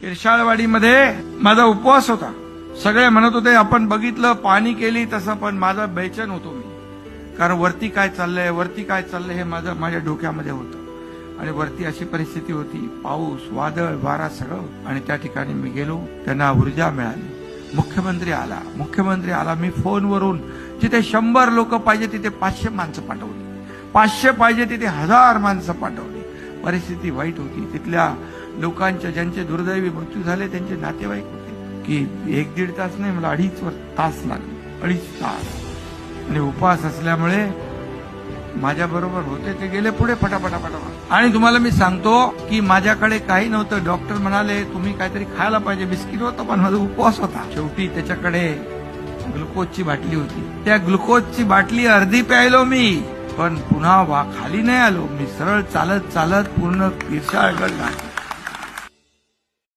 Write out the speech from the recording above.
इरशाळवाडीमध्ये माझा उपवास होता. सगळे म्हणत होते आपण बघितलं पाणी केली तसं, पण माझा बेचैन होतो मी, कारण वरती काय चाललंय हे माझ्या डोक्यामध्ये होतं. आणि वरती अशी परिस्थिती होती, पाऊस, वादळ, वारा सगळं. आणि त्या ठिकाणी मी गेलो, त्यांना ऊर्जा मिळाली. मुख्यमंत्री आला. मी फोनवरून जिथे 100 लोक पाहिजे तिथे 500 माणसं पाठवली, 500 पाहिजे तिथे 1000 माणसं पाठवली. परिस्थिती वाईट होती. तिथल्या लोकांच्या ज्यांचे दुर्दैवी मृत्यू झाले त्यांचे नातेवाईक होते की 1-1.5 तास नाही, मला 2.5 तास लागले, 2.5 तास. आणि उपवास असल्यामुळे माझ्या बरोबर होते ते गेले पुढे फटाफटा. आणि तुम्हाला मी सांगतो की माझ्याकडे काही नव्हतं. डॉक्टर म्हणाले तुम्ही काहीतरी खायला पाहिजे, बिस्किट होतं, पण माझा उपवास होता. शेवटी त्याच्याकडे ग्लुकोजची बाटली होती. त्या ग्लुकोजची बाटली अर्धी प्यायलो मी, पण पुन्हा खाली नाही आलो. मी सरळ चालत पूर्ण इरशाळगड गाठला.